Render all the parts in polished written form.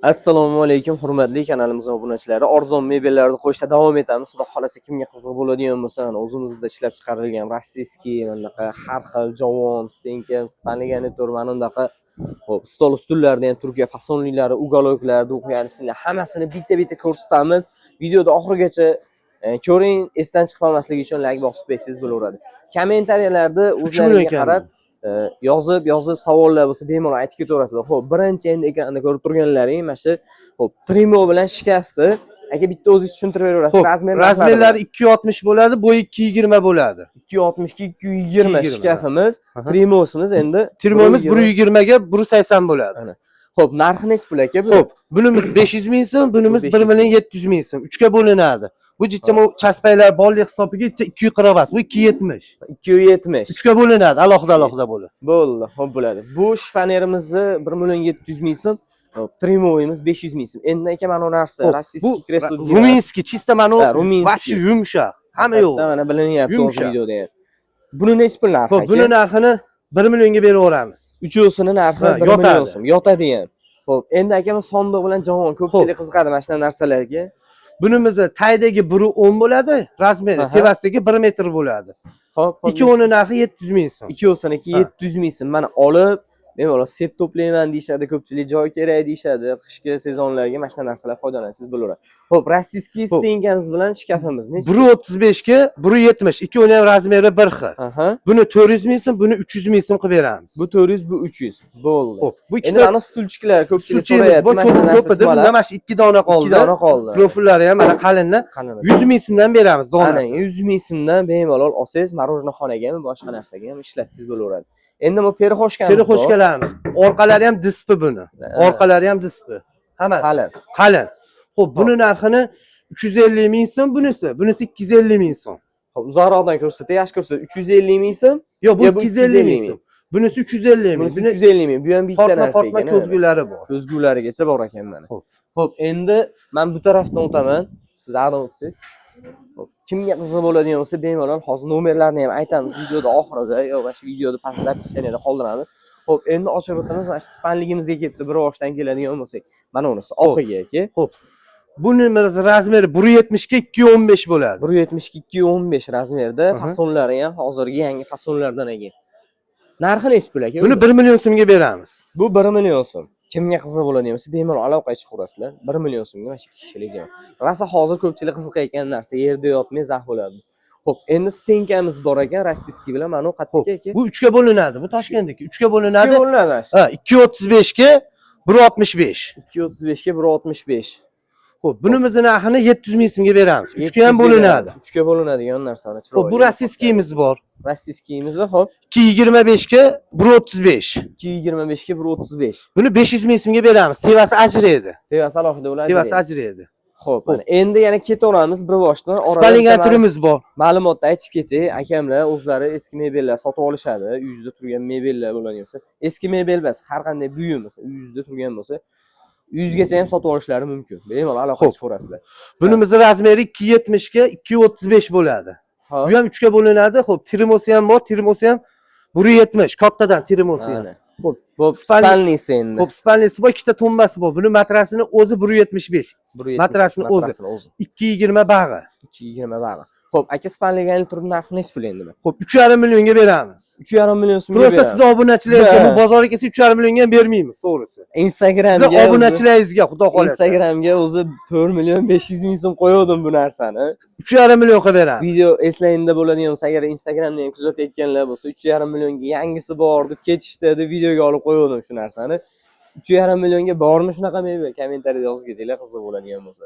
Assalomu alaykum hurmatli kanalimiz obunachilari. Arzon mebellarni qo'yishda davom etamiz. Xudo xolasa kimga qiziq bo'ladigan bo'lsa, o'zimizda ishlab chiqarilgan rossiyskiy bunaqa har xil javon, stenka, spanliganitor mana bunaqa hop stol ustullarni ham Turkiya fasonlilari, ugoloklar, do'qyanislar hammasini bitta-bitta ko'rsatamiz. Videoda oxirigacha ko'ring, esdan chiqib qolmasligi uchun like bosib qo'ysangiz bo'laveradi. Kommentariyalarda o'zlaringizga qarab yozib savollar bo'lsa bemalol aytib ketaverasizlar. Xo'p, birinchi endi ekranda ko'rib turganlaring mana shu xo'p, Trimo bilan shkafni aka bitta o'zingiz tushuntirib beraverasiz. Razmerlari 260 bo'ladi, bo'yi 220 bo'ladi. 260 ga 220 shkafimiz, Trimosimiz endi Trimomiz 120 ga 180 bo'ladi. Xo'p, narxi necha pul aka bu? Xo'p, bunimiz 500 ming so'm, bunimiz 1 million 700 ming so'm. 3 ga bo'linadi. Bu jichcha chaspaylar bolli hisobiga 240 emas, bu 270. 270. 3 ga bo'linadi, alohida bo'ladi. Bo'ldi, xo'p bo'ladi. Bu shfanerimizni 1 million 700 ming so'm, Trimoyimiz 500 ming so'm. Endi aka mana bu narsa rossiyskiy kreslo jigar. Ruminskiy, chista mana вообще yumshoq. Hamma yo'q. Mana bilinyapti o'sha videoda ham. Buni necha pul narxi? Xo'p, buni narxini 1 millionga beraveramiz. Uchovsini narxi 1 million so'm. Yotadi ham. Xo'p, endi akamiz sondiq bilan javon ko'pchilik qiziqadi mana shunday narsalarga. Bunimizni taydagi 1.10 bo'ladi, razmeri tevasidagi 1 metr bo'ladi. Xo'p, ikkovining narxi 700 ming so'm. Ikkovisiniki 700 ming so'm. Mana olib, bemalol sep to'playman deyshadi, ko'pchilik joy kerak deyshadi. Qishki sezonlarga mana shunday narsalar foydalanasiz bo'laveradi. Xo'p, rossiyskiy stenkamiz bilan shkafimiz necha? 1.35 ga 1.70. Ikkovining ham razmeri bir xil. Buni 400 ming so'm, buni 300 ming so'm qilib beramiz. Bu 400, bu 300. Bo'ldi. Xo'p, bu ikkita ana stulchiklar ko'pchilik so'rayapti. Ko'pida bunda mana shu 2 dona qoldi. 2 dona qoldi. Profillari ham mana qalinni 100 ming so'mdan beramiz donasi. Ana 100 ming so'mdan bemalol olsangiz, marojnoxonaga ham, boshqa narsaga ham ishlatsangiz bo'laveradi. Endi bu perixoshkamiz. Perixoshkalarimiz. Orqalari ham dispi buni. Orqalari ham dispi. Hammasi. Qalin. Xo'p, buni narxini 350 ming so'm, bunisi 250 ming so'm. Xo'p, uzoqroqdan ko'rsatay, yaxshi ko'rsatay. 350 ming so'm? Yo'q, bu 250 ming so'm. Bunisi 350 ming. Bunisi 350 ming. Bu ham bitta narsa ekan. Portma ko'zgulari bor. Ko'zgularigacha bor ekan mana. Xo'p, endi men bu tarafdan o'taman. Siz a'don o'tsangiz. Xo'p, kimga qiziq bo'ladigan bo'lsa, bemalol hozir nomerlarni ham aytamiz videoda oxirida, yo'q, mana shu videoda pastda opisiyaniyada qoldiramiz. Xo'p, endi ochib o'tamiz. Mana shu spanligimizga kelibdi, bir boshdan keladigan bo'lsak. Mana unisi oxiga aka. Xo'p. Bunimiz razmeri 1.70 ga 2.15 bo'ladi. 1.70 ga 2.15 razmerda, fasonlari ham hozirgi yangi fasonlardan ekan. Narxi necha pul aka? Buni 1 million so'mga beramiz. Bu 1 million so'm. Kimga qiziq bo'ladigan bo'lsa, bemalol aloqaga chiqaverasizlar. 1 million so'mga mana shu kishilik joy. Rosa hozir ko'pchilik qiziqayotgan narsa, yerda yotmay zax bo'ladi. Xo'p, endi stenkamiz bor ekan, rossiyskiy bilan mana u qattiq aka. Bu 3 ga bo'linadi. Bu Toshkentniki 3 ga bo'linadi. 3 ga bo'linadi. Ha, 235 ga 1.65. 235 ga 1.65. Xo'p, bunimizning narxini 700 ming so'mga beramiz. 3 ga ham bo'linadi. 3 ga bo'linadigan narsani chiroyli. Xo'p, bu rossiyskiyimiz bor. Rossiyskiyimizni xo'p 225 ga 1.35. 225 ga 1.35. Buni 500 ming so'mga beramiz. Tevasi ajraydi. Tevasi alohida bo'ladi. Tevasi ajraydi. Xo'p, endi yana ketaveramiz bir boshdan. Spalinatorimiz bor. Ma'lumotni aytib ketay. Akamlar o'zlari eski mebellar sotib olishadi. Uyingizda turgan mebellar bo'ladigan bo'lsa, eski mebel emas, har qanday buyum bo'lsa, uyingizda turgan bo'lsa, 100 gacha ham sotib olishlari mumkin. Bemalol aloqaga chiqaverasizlar. Bunimizni razmeri 270 ga 235 bo'ladi. Bu ham 3 ga bo'linadi. Xo'p, Trimosi ham bor. Trimosi ham 170. Kattadan Trimosi. Xo'p, Spalnisi endi. Xo'p, Spalnisi bor, ikkita tombasi bor. Buni matrasini o'zi 175. Matrasini o'zi 220 bag'i. 220 bag'i. Xo'p, aka Spalniganing turib narxi necha pul endi? Xo'p, 3,5 millionga beramiz. 3,5 million so'mga beramiz. Просто siz obunachilaringizga bu bozorga kelsa 3,5 millionga ham bermaymiz, to'g'risi. Instagramga siz obunachilaringizga xudo xolasa. Instagramga o'zi 4 million 500 ming so'm qo'ydim bu narsani. 3,5 million qilib beramiz. Video eslayinda bo'ladigan bo'lsa, agar Instagramda ham kuzatayotganlar bo'lsa, 3,5 millionga yangisi bor deb ketishdi deb videoga olib qo'ydim shu narsani. 3,5 millionga bormi shunaqa meva? Kommentariyada yozib ketinglar, qiziq bo'ladigan bo'lsa.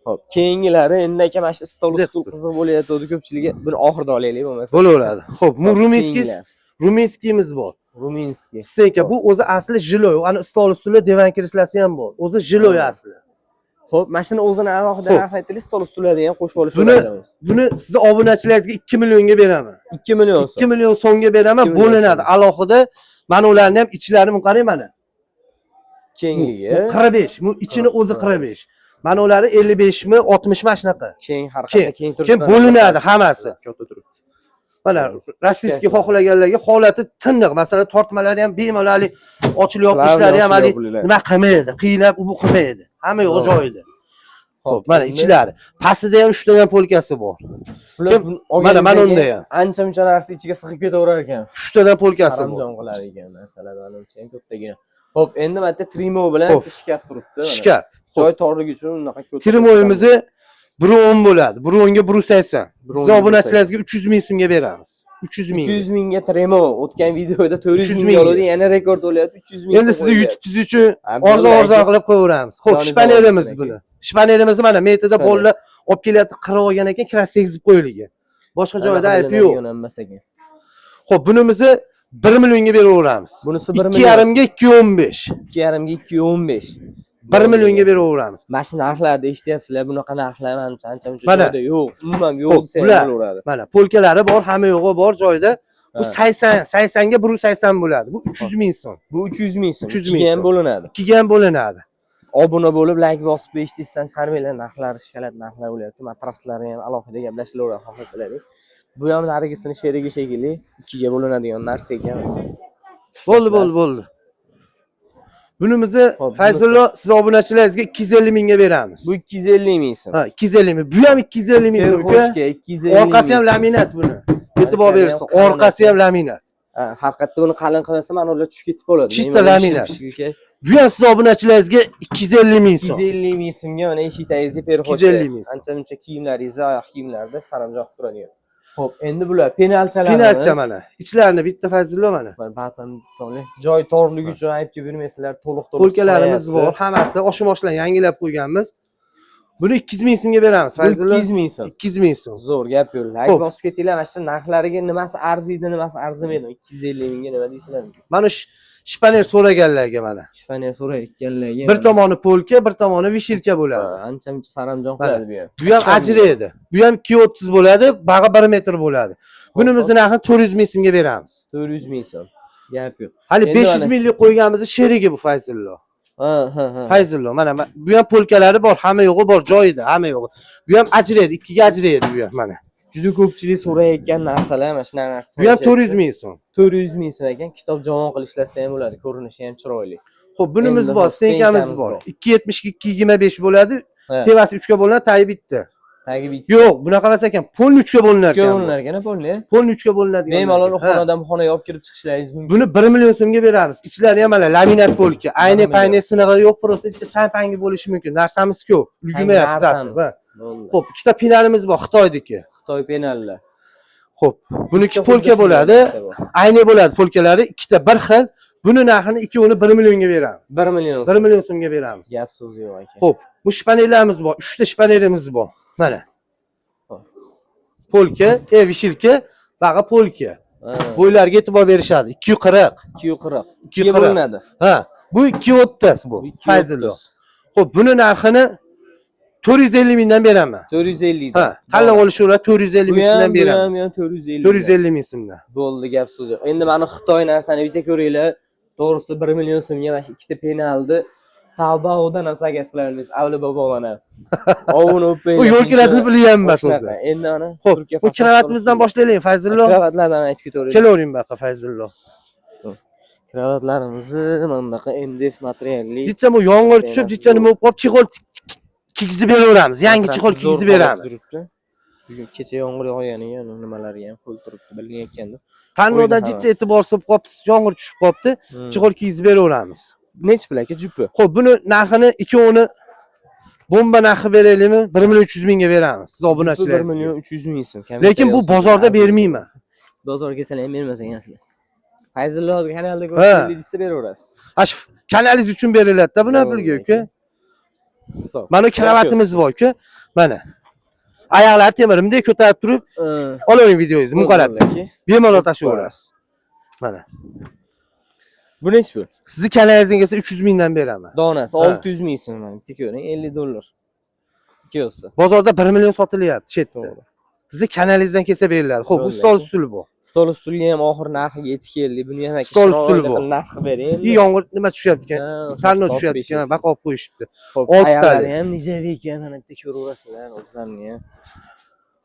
Xo'p, keyingilari endi aka mana shu stol qiziq bo'layotdi ko'pchiligi. Buni oxirida olaylik bo'lmasa. Bo'laveradi. Xo'p, bu ruminskiyimiz bor. Ruminskiy. Stenka bu o'zi asli jiloy. Ana stol ustuli divan kreslasi ham bor. O'zi jiloy asli. Xo'p, mashina o'zini alohida narx aytaylik, stol ustilarni ham qo'shib olishadi. Buni sizni obunachilaringizga 2 millionga beraman. 2 million so'm. 2 million so'mga beraman, bo'linadi. Alohida mana ularni ham ichlarini qarang mana. Kengligi 45. Bu ichini o'zi 45. Mana ular 55 mi, 60 mi shunaqa. Keng har qanday keng turibdi. Keyin bo'linadi hammasi. Katta turibdi. Mana rossiyskiy xohlaganlarga holati tiniq. Masalan, tortmalari ham bemalol ochilib yopishlari ham hali nima qilmaydi, qiynab u qilmaydi. Hamma yo'q joyida. Xo'p, mana ichlari. Pastida ham 3 ta ham polkasi bor. Mana unda ham ancha-muncha narsa ichiga sig'ib ketaverar ekan. 3 tadan polkasi bor. Haramjon qilar ekan narsalar manimcha ham ko'pdagina. Xo'p, endi mana bitta trimo bilan shkaf turibdi. Shkaf. Joy torligi uchun unaqa ko'p. Trimoyimizni 110 bo'ladi. 110 ga 180. Biz obunachilarimizga 300 ming so'mga beramiz. 300 ming. 300 mingga trimo. O'tgan videoda 400 mingga oldi, yana rekord bo'lyapti. 300 ming. Endi sizni YouTube'ingiz uchun arzon qilib qo'yaveramiz. Xo'p, shpanerimiz buni. Shpanerimizni mana metrda bolalar olib kelyapti, qirib olgan ekan, krask tegizib qo'yilgan. Boshqa joyda aybi yo'q. Xo'p, bunimizni 1 millionga beraveramiz. Bunisi 1 million. 2,5 ga 215. 2,5 ga 215. 1 millionga beraveramiz. Mana shu narxlarda eshityapsizlar, bunaqa narxlar manimcha ancha-muncha joyda yo'q. Umuman yo'q desa bo'laveradi. Mana polkalari bor, hamma yo'g'i bor joyda. Bu 80 ga 180 bo'ladi. Bu 300 ming so'm. Bu 300 ming so'm. 2 ga ham bo'linadi. 2 ga ham bo'linadi. Obuna bo'lib, like bosib eshitishdan chiqarmanglar, narxlari shkalat narxlar bo'lyapti. Matraslari ham alohida gaplashilaveradi xohlasalaring. Bu ham narigisini sherigi shekilli 2 ga bo'linadigan narsa ekan. Bo'ldi. Bunimizni Fayzullo siz obunachilaringizga 250 mingga beramiz. Bu 250 ming so'm. Ha, 250 ming. Bu ham 250 ming so'm. Xo'shga 250. Orqasi ham laminat buni. E'tibor bersiz, orqasi ham laminat. Ha, haqiqatda buni qalin qilmasa, mana ular tushib ketib qoladi. Chista laminat. Bu ham siz obunachilaringizga 250 ming so'm. 250 ming so'mga mana eshikdagingizga perxo'shga. 250 ming. Ancha-muncha kiyimlaringizni, oyoq kiyimlarni saranjoq turadigan. Xo'p, endi bular penalchalar. Penalcha mana. Ichlarini bitta Fayzullo mana. Ba'zan joy torligi uchun aytib yurmaysizlar, to'liq-to'liq. Polkalarimiz bor, hammasi oshmoshlarni yangilab qo'yganmiz. Buni 200 ming so'mga beramiz Fayzullo. 200 ming so'm. 200 ming so'm. Zo'r gap yo'q. Like bosib ketinglar, mana shu narxlariga nimasi arziydi, nimasi arzimaydi. 250 mingga nima deysizlar? Mana shpaner so'raganlarga mana. Shpaner so'rayotganlarga. Bir tomoni polka, bir tomoni vishilka bo'ladi. Ancha-muncha saranjon qiladi bu ham. Bu ham ajraydi. Bu ham 230 bo'ladi, bag'i 1 metr bo'ladi. Bunimizni narxini 400 ming so'mga beramiz. 400 ming so'm. Gap yo'q. Hali 500 minglik qo'yganimizni sherigi bu Fayzullo. Ha. Fayzullo mana bu ham polkalari bor, hamma yo'g'i bor joyida, hamma yo'g'i. Bu ham ajraydi, ikkiga ajraydi bu ham mana. Juda ko'pchilik so'rayotgan narsalar mana shunaqa narsa. Bu ham 400 ming so'm. 400 ming so'm ekan, kitob javon qilib ishlatsa ham bo'ladi, ko'rinishi ham chiroyli. Xo'p, bunimiz bor, stenkamiz bor. 270 ga 225 bo'ladi. Tevasi 3 ga bo'linadi, tagi bitta. Tagi bitta. Yo'q, bunaqa emas ekan, polni 3 ga bo'linar ekan. 3 ga bo'linar ekan, polni. Polni 3 ga bo'linadi. Bemalol xonadan xonaga olib kirib chiqishlaringiz mumkin. Buni 1 million so'mga beramiz. Ichlari ham mana laminat polka. Ayni payni sinig'i yo'q, просто ikkita chaypangi bo'lishi mumkin. Narsamiz ko'p. Ulgumayapti zaten. Xo'p, ikkita penalimiz bor, Xitoydiki. Xitoy penallar. Xo'p, buniki polka bo'ladi. Ayni bo'ladi polkalari, ikkita bir xil. Buni narxini ikkovini 1 millionga beramiz. 1 million. 1 million so'mga beramiz. Gap so'z yo'q ekan. Xo'p, bu shpanerlarimiz bor. 3 ta shpanerimiz bor. Mana. Polka, vishilka, bag'i polka. Bo'ylarga e'tibor berishadi. 240. 240. 2 bo'linadi. Ha, bu 230 bu. Fayzullo. Xo'p, buni narxini 450 mingdan beraman. 450 dan. Ha, tanlab olishaveradi, 450 ming so'mdan beraman. Bu ham 450. 450 ming so'mdan. Bo'ldi, gap so'z yo'q. Endi mana Xitoy narsani bitta ko'ringlar. To'g'risi 1 million so'mga mana shu ikkita penalni Tavbaodan ham sakaz qilarmiz. Avli bobolarni. Ovuni o'paylik. U yo'l kirasini bilgan emas o'zi. Endi ana Turkiya bu kravatimizdan boshlaylik Fayzullo. Kravatlardan aytib ketaveraylik. Kelavering bu yoqqa Fayzullo. Kravatlarimizni mana bunaqa MDF materialli. Jichcha bu yomg'ir tushib, jichcha nima bo'lib qolib, chig'ol kiygizib beraveramiz. Yangi chig'ol kiygizib beramiz. Bugun kecha yomg'ir yog'ganiga nimalari ham qo'l turibdi, bilmayotganda. Tannodan jichcha e'tiborsiz qolib, yomg'ir tushib qolibdi, chig'ol kiygizib beraveramiz. Nechi pul aka jupi? Xo'p, buni narxini ikkovini bomba narxi beraylikmi? 1 million 300 mingga beramiz. Siz obunachilar. 1 million 300 ming so'm. Lekin bu bozorda bermayman. Bozorga kelsalar ham bermas ekansizlar. Fayzullo kanalda ko'rsangiz desa beraverasiz. Ash kanalingiz uchun beriladi-da buni pulga uka. Mana kravatimiz bor uka. Mana. Oyoqlari temirimdek ko'tarib turib, olavering videongizni muqarrab. Bemalol tashaverasiz. Mana. Bu nechi pul? Sizni kanalingizga kelsa 300 mingdan beraman. Donasi 600 ming so'm mana. Bitta ko'ring, 50 dollar. Ikkosi. Bozorda 1 million sotilyapti chetda. Sizni kanalingizdan kelsa beriladi. Xo'p, bu stol ustuli bu. Stol ustuli ham oxir narxiga yetib keldi. Buni yana stol ustuli bu. Narxi bering. Yomg'ir nima tushyapti ekan? Tanno tushyapti ekan, baqa olib qo'yishibdi. 6 tali ham nijaga ekan, ana bitta ko'raverasizlar o'zlarini ham.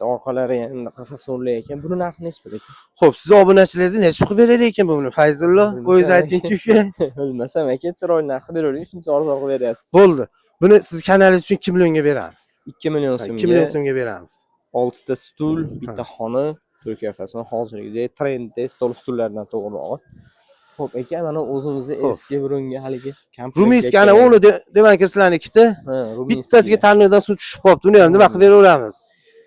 Bitta orqalari ham bunaqa fasonli ekan. Buni narxi nechi pul ekan? Xo'p, siz obunachilaringizni necha pulga berar ekan buni? Fayzullo, o'zingiz aytingchi uka. Bilmasam aka, chiroyli narxi beraveradi, shuncha arzon qilib beryapsiz. Bo'ldi. Buni siz kanalingiz uchun 2 millionga beramiz. 2 million 2 so'mga. million so'mga beramiz. 6 ta stul, bitta xona, Turkiya fasoni hozirgidek trendda stol stullardan to'g'rirog'i. Xo'p, aka, mana o'zimizni eski burungi haligi kompyuter. Ruminskiy ana uni demak sizlarni ikkita. Ha, Ruminskiy. Bittasiga tanlovdan suv tushib qolibdi. Uni ham nima qilib beraveramiz?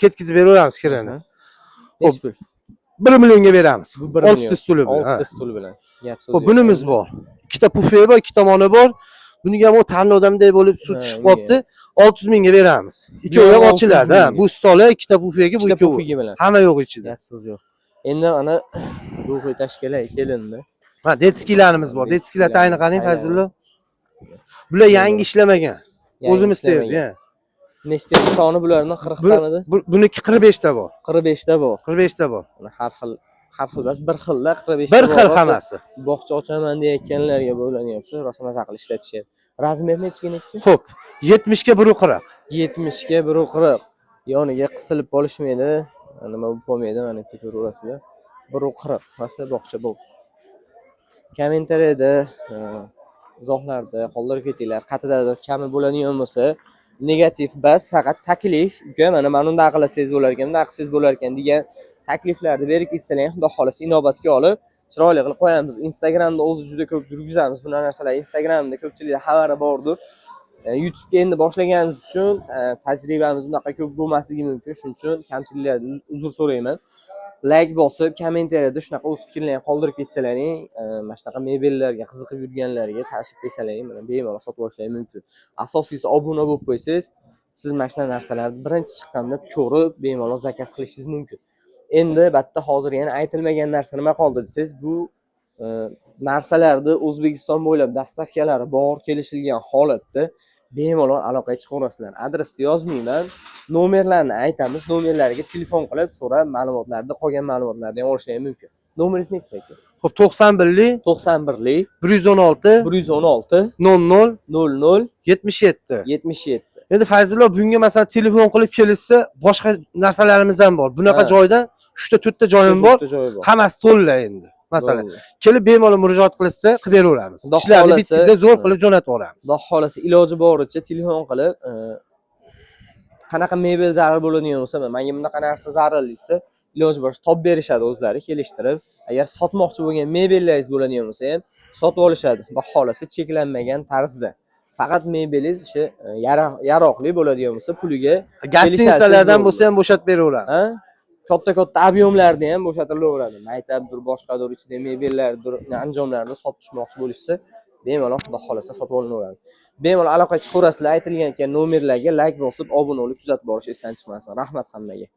Ketkizib beraveramiz kirini. Nechi pul? 1 millionga beramiz. Bu 1 6 ta stuli bilan. 6 ta stuli bilan. Gap so'z. Xo'p, bunimiz bor. Ikkita pufe bor, ikkita tomoni bor. Buniga ham o tanlovdamday bo'lib suv tushib qolibdi. 600 mingga beramiz. Ikkovi ham ochiladi. Ha, bu stoli ikkita pufega, bu ikkovi. Pufiga bilan. Hamma yo'q ichida. Gap so'z yo'q. Endi ana ruhiy tashkilot kelindi. Ha, detskilarimiz bor. Detskilar tayini qarang, Fazlullo. Bular yangi ishlamagan. O'zimiz tayyorlaymiz, ha. Nechta soni bularning 40 tamidi? Buniki 45 ta bor. 45 ta bor. 45 ta bor. Har xil emas, bir xilda 45 Bir xil hammasi. Bog'cha ochaman deyotganlarga bo'lanyapsa, rosa maza qilib ishlatishyapti. Razmer nechiga nechi? Xo'p, 70 ga 140. 70 ga 140. Yoniga qisilib qolishmaydi. Nima bo'lib qolmaydi, mana bitta ko'raverasizlar. 140. Masala bog'cha bu. Kommentariyada, izohlarda qoldirib ketinglar. Qatidadir kami bo'ladigan bo'lsa, negativ bas, faqat taklif, uka, mana unda qilasangiz bo'lar ekan, bunda qilsangiz bo'lar ekan degan takliflarni berib ketsanglar, xudo xolasa inobatga olib, chiroyli qilib qo'yamiz. Instagramda o'zi juda ko'p yurgizamiz bu narsalar. Instagramda ko'pchilikda xabari bordir. YouTube'ga endi boshlaganimiz uchun tajribamiz unaqa ko'p bo'lmasligi mumkin. Shuning uchun kamchiliklardan uzr so'rayman. Like bosib, kommentariyada shunaqa o'z fikrlaringizni qoldirib ketsalaring, mana shunaqa mebellarga qiziqib yurganlarga tashrif buyursalaring, mana bemalol sotib olishingiz mumkin. Asosiysi obuna bo'lib qo'ysangiz, siz mana shunaqa narsalarni birinchi chiqqanda ko'rib, bemalol zakaz qilishingiz mumkin. Endi batta hozir yana aytilmagan narsa nima qoldi desangiz, bu narsalarni O'zbekiston bo'ylab dastavkalari bor, kelishilgan holatda bemalol aloqaga chiqaverasizlar. Adresni yozmayman, nomerlarni aytamiz, nomerlariga telefon qilib so'rab, ma'lumotlarni, qolgan ma'lumotlarni ham olishingiz mumkin. Nomeringiz nechi aka? Xo'p, 91lik 91lik 116 116 00 00 77. 77. Endi Fayzullo bunga masalan telefon qilib kelishsa, boshqa narsalarimiz ham bor. Bunaqa joydan 3 ta 4 ta joyim bor. Hammasi to'la endi. Masalan, kelib bemalol murojaat qilsa, qilib beraveramiz. Ishlarni bitkizib zo'r qilib jo'natib yuboramiz. Xudo xolasa iloji boricha telefon qilib, qanaqa mebel zarur bo'ladigan bo'lsa, menga bunaqa narsa zarur desa, iloji boricha topib berishadi o'zlari, kelishtirib. Agar sotmoqchi bo'lgan mebellaringiz bo'ladigan bo'lsa ham sotib olishadi. Xudo xolasa cheklanmagan tarzda. Faqat mebelingiz o'sha yaroqli bo'ladigan bo'lsa, puliga gostinitsalardan bo'lsa ham bo'shatib beraveramiz. Katta ob'yemlarni ham bo'shatilaveradi. Maktabdir, boshqadir ichida mebellardir, anjomlarni sotishmoqchi bo'lishsa, bemalol xudo xolasa sotib olaveradi. Bemalol aloqaga chiqaverasizlar, aytilgan ekan nomerlarga like bosib, obuna bo'lib kuzatib borish esdan chiqmasin. Rahmat hammaga.